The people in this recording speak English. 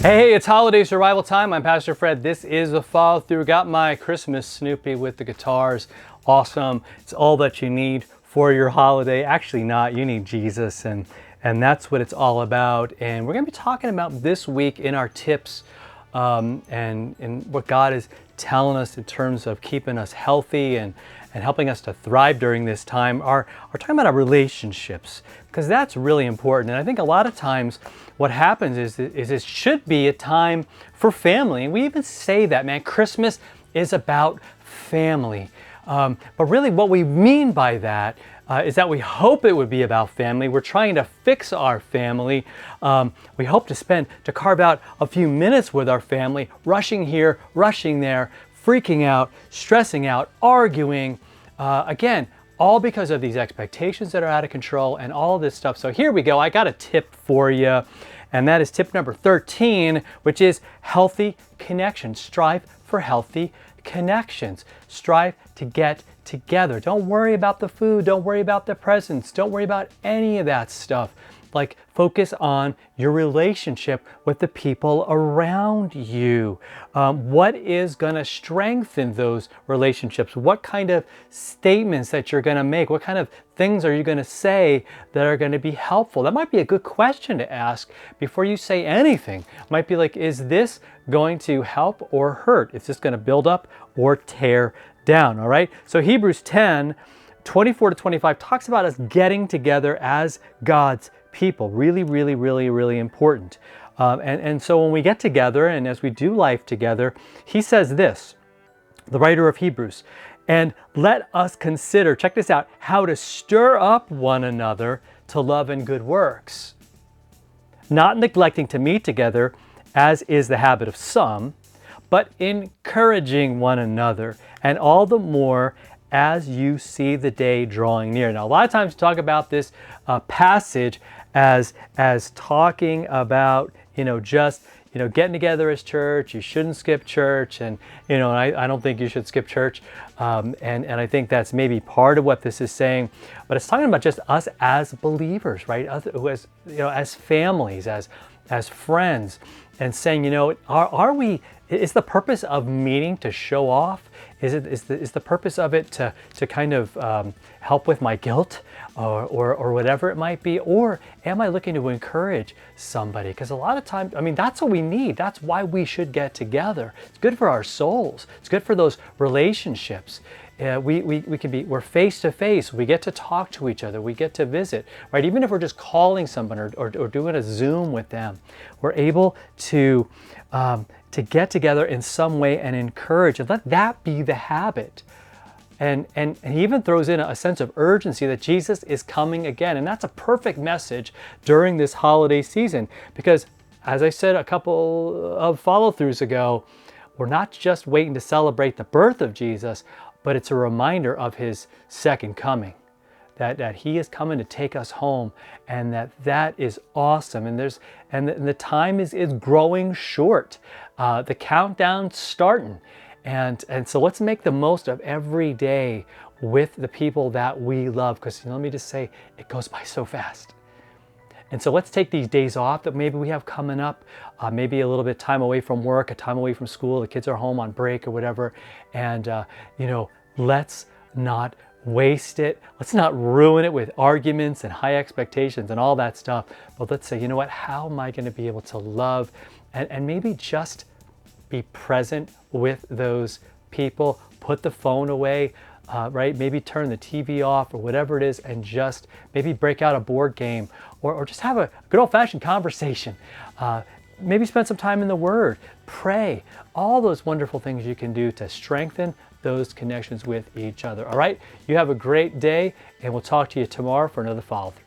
Hey, it's holiday survival time. I'm Pastor Fred. This is the follow through. Got my Christmas Snoopy with the guitars. Awesome. It's all that you need for your holiday. Actually not, you need Jesus, and that's what it's all about. And we're gonna be talking about this week in our tips and what God is telling us in terms of keeping us healthy and helping us to thrive during this time are talking about our relationships, because that's really important. And I think a lot of times what happens is it should be a time for family. And we even say that, man, Christmas is about family. But really what we mean by that is that we hope it would be about family. We're trying to fix our family. We hope to carve out a few minutes with our family, rushing here, rushing there, freaking out, stressing out, arguing. Again, all because of these expectations that are out of control and all of this stuff. So here we go. I got a tip for you, and that is tip number 13, which is healthy connections. Strive for healthy connections. Strive to get together. Don't worry about the food. Don't worry about the presents. Don't worry about any of that stuff. Like, focus on your relationship with the people around you. What is going to strengthen those relationships? What kind of statements that you're going to make? What kind of things are you going to say that are going to be helpful? That might be a good question to ask before you say anything. It might be like, is this going to help or hurt? Is this going to build up or tear down? All right. So Hebrews 10:24-25 talks about us getting together as God's people. Really, really, really, really important. And so when we get together and as we do life together, he says this, the writer of Hebrews, and let us consider, check this out, how to stir up one another to love and good works, not neglecting to meet together, as is the habit of some, but encouraging one another, and all the more as you see the day drawing near. Now, a lot of times we talk about this passage as talking about, just, getting together as church. You shouldn't skip church. And, I don't think you should skip church. And I think that's maybe part of what this is saying. But it's talking about just us as believers, right? As families, as friends, and saying, are we, is the purpose of meeting to show off? Is the purpose of it to kind of help with my guilt or whatever it might be? Or am I looking to encourage somebody? Because a lot of times, that's what we need. That's why we should get together. It's good for our souls. It's good for those relationships. We're face to face. We get to talk to each other. We get to visit, right? Even if we're just calling someone or doing a Zoom with them, we're able to get together in some way and encourage, and let that be the habit. And he even throws in a sense of urgency that Jesus is coming again. And that's a perfect message during this holiday season, because as I said a couple of follow-throughs ago, we're not just waiting to celebrate the birth of Jesus, but it's a reminder of his second coming, that he is coming to take us home, and that is awesome. And the time is growing short. The countdown's starting. And so let's make the most of every day with the people that we love, because let me just say, it goes by so fast. And so let's take these days off that maybe we have coming up, maybe a little bit time away from work, a time away from school, the kids are home on break or whatever. And, let's not waste it. Let's not ruin it with arguments and high expectations and all that stuff. But let's say, how am I going to be able to love and maybe just be present with those people, put the phone away, right? Maybe turn the TV off or whatever it is, and just maybe break out a board game or just have a good old-fashioned conversation. Maybe spend some time in the Word, pray, all those wonderful things you can do to strengthen those connections with each other. All right, you have a great day, and we'll talk to you tomorrow for another follow-through.